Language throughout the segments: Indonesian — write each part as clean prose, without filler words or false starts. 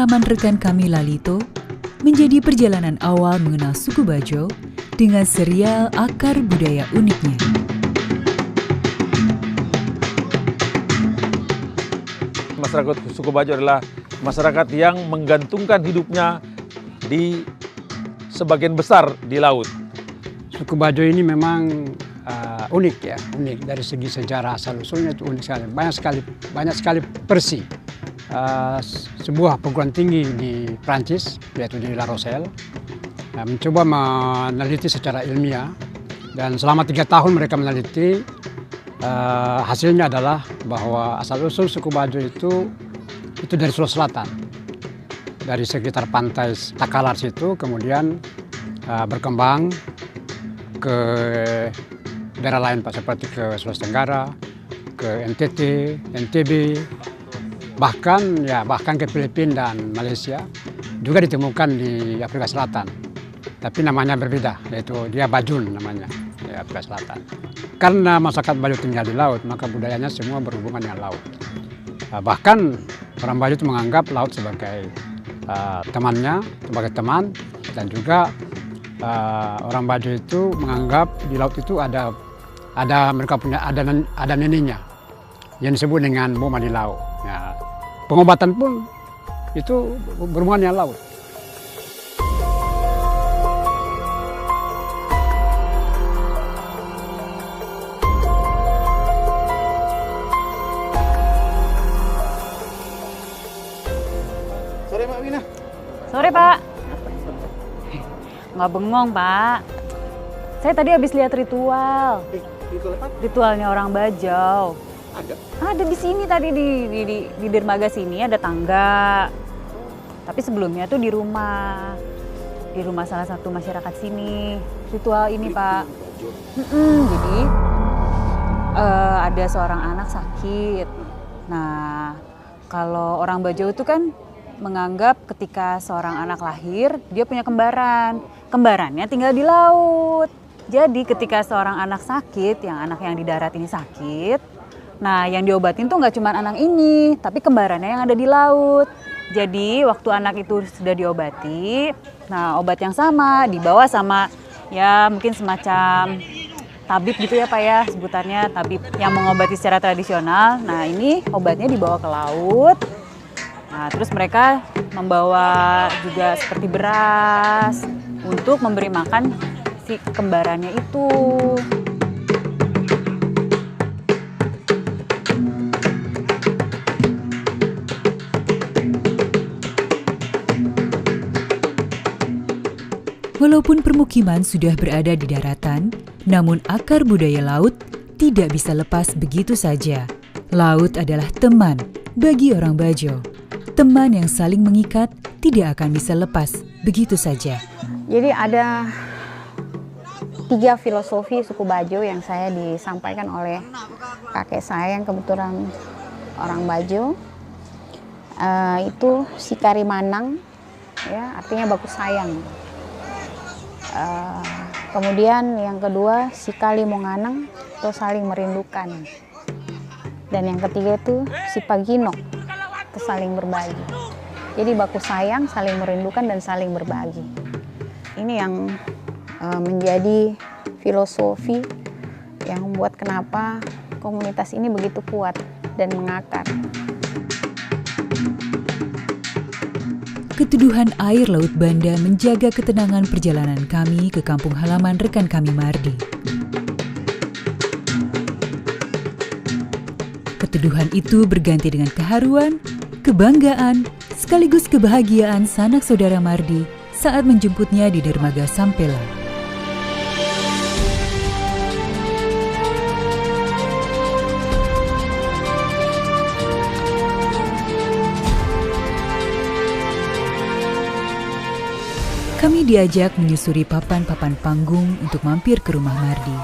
halaman rekan kami Lalito menjadi perjalanan awal mengenal suku Bajo dengan serial akar budaya uniknya. Masyarakat suku Bajo adalah masyarakat yang menggantungkan hidupnya di sebagian besar di laut. Suku Bajo ini memang unik ya, unik dari segi sejarah asal-usulnya itu unik sekali. Banyak sekali versi. Sebuah perguruan tinggi di Prancis, yaitu di La Rochelle, mencoba meneliti secara ilmiah, dan selama 3 tahun mereka meneliti. Hasilnya adalah bahwa asal-usul suku Bajo itu dari Sulawesi Selatan, dari sekitar pantai Takalar situ, kemudian berkembang ke daerah lain Pak, seperti ke Sulawesi Tenggara, ke NTT, NTB, bahkan ke Filipina dan Malaysia, juga ditemukan di Afrika Selatan. Tapi namanya berbeda, yaitu dia Bajun namanya di Afrika Selatan. Karena masyarakat Bajo tinggal di laut, maka budayanya semua berhubungan dengan laut. Bahkan orang Bajo itu menganggap laut sebagai temannya, sebagai teman, dan juga orang Bajo itu menganggap di laut itu ada mereka punya ada neninya yang disebut dengan Boma di Laut. Ya, pengobatan pun itu berhubungan dengan laut. Sore Mbak Wina. Sore Pak. Nggak bengong Pak. Saya tadi habis lihat ritual. Ritual apa? Ritualnya orang Bajau. Ada. Ada di sini tadi di dermaga sini ada tangga. Tapi sebelumnya tuh di rumah salah satu masyarakat sini. Ritual ini Pak. Jadi ada seorang anak sakit. Nah, kalau orang Bajau itu kan menganggap ketika seorang anak lahir, dia punya kembaran. Kembarannya tinggal di laut. Jadi ketika seorang anak sakit, anak yang di darat ini sakit, nah yang diobatin tuh nggak cuma anak ini, tapi kembarannya yang ada di laut. Jadi waktu anak itu sudah diobati, nah obat yang sama dibawa sama ya mungkin semacam tabib gitu ya Pak ya, sebutannya tabib yang mengobati secara tradisional. Nah ini obatnya dibawa ke laut. Nah, terus mereka membawa juga seperti beras untuk memberi makan si kembarannya itu. Walaupun permukiman sudah berada di daratan, namun akar budaya laut tidak bisa lepas begitu saja. Laut adalah teman bagi orang Bajo. Teman yang saling mengikat tidak akan bisa lepas begitu saja. Jadi ada 3 filosofi suku Bajo yang saya disampaikan oleh kakek saya yang kebetulan orang Bajo. Itu Sikari Manang, ya, artinya baku sayang. Kemudian yang kedua Sikali Monganang, atau saling merindukan. Dan yang ketiga itu Sipaginok, itu saling berbagi. Jadi baku sayang, saling merindukan, dan saling berbagi. Ini yang menjadi filosofi yang membuat kenapa komunitas ini begitu kuat dan mengakar. Keteduhan air Laut Banda menjaga ketenangan perjalanan kami ke kampung halaman rekan kami Mardi. Keteduhan itu berganti dengan keharuan, kebanggaan, sekaligus kebahagiaan sanak saudara Mardi saat menjemputnya di dermaga Sampela. Kami diajak menyusuri papan-papan panggung untuk mampir ke rumah Mardi.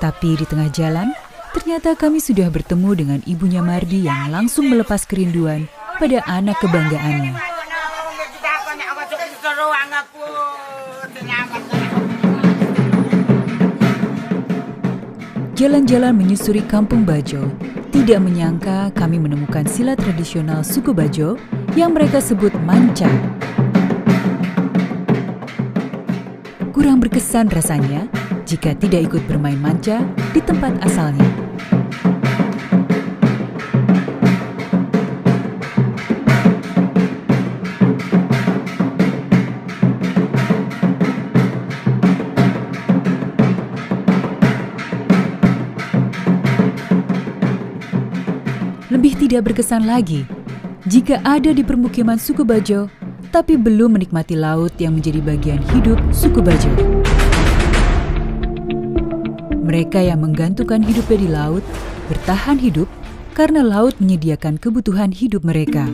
Tapi di tengah jalan, ternyata kami sudah bertemu dengan ibunya Mardi yang langsung melepas kerinduan pada anak kebanggaannya. Jalan-jalan menyusuri kampung Bajo, tidak menyangka kami menemukan silat tradisional suku Bajo yang mereka sebut manca. Kurang berkesan rasanya jika tidak ikut bermain manca di tempat asalnya. Lebih tidak berkesan lagi jika ada di permukiman suku Bajo tapi belum menikmati laut yang menjadi bagian hidup suku Bajo. Mereka yang menggantungkan hidupnya di laut bertahan hidup karena laut menyediakan kebutuhan hidup mereka.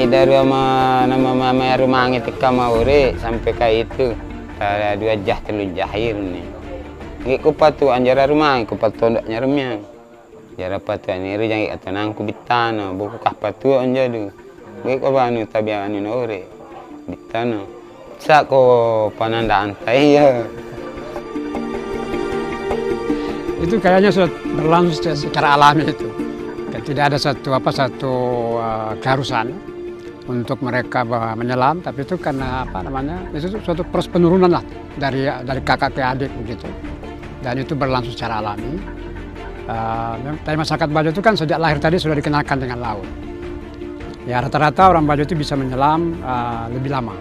Dari nama mama rumah ngetika maure sampai kayak itu ada 2 jah 3 jahir nih. Nggak kupatu anjara rumah, kupatu ndaknya remnya. Jara patu ani rejang atau nangku bitana, buku kah patu anjadu. Nggak ko banu tabian ini ore bitana. Sako pananda antai ya. Itu kayaknya sudah berlangsung secara alami itu. Tidak ada satu keharusan untuk mereka menyelam, tapi itu karena itu suatu proses penurunan lah dari kakak ke adik begitu, dan itu berlangsung secara alami. Dari masyarakat Bajo itu kan sejak lahir tadi sudah dikenalkan dengan laut. Ya rata-rata orang Bajo itu bisa menyelam lebih lama.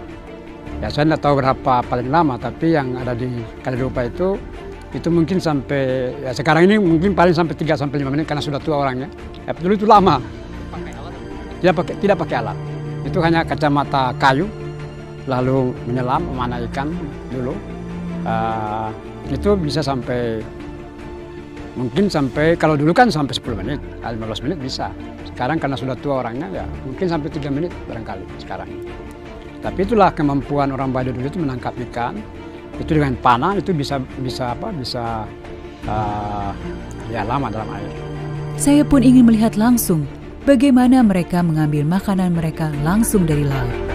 Ya saya tidak tahu berapa paling lama, tapi yang ada di Kalidupa itu mungkin sampai ya sekarang ini mungkin paling sampai 3-5 menit karena sudah tua orangnya. Ya dulu itu lama. Tidak pakai alat. Itu hanya kacamata kayu, lalu menyelam, memanah ikan dulu. Itu bisa sampai, mungkin sampai, kalau dulu kan sampai 10 menit, 15 menit bisa. Sekarang karena sudah tua orangnya, ya mungkin sampai 3 menit barangkali sekarang. Tapi itulah kemampuan orang Bajo dulu itu menangkap ikan. Itu dengan panah, itu bisa ya lama dalam air. Saya pun ingin melihat langsung bagaimana mereka mengambil makanan mereka langsung dari laut.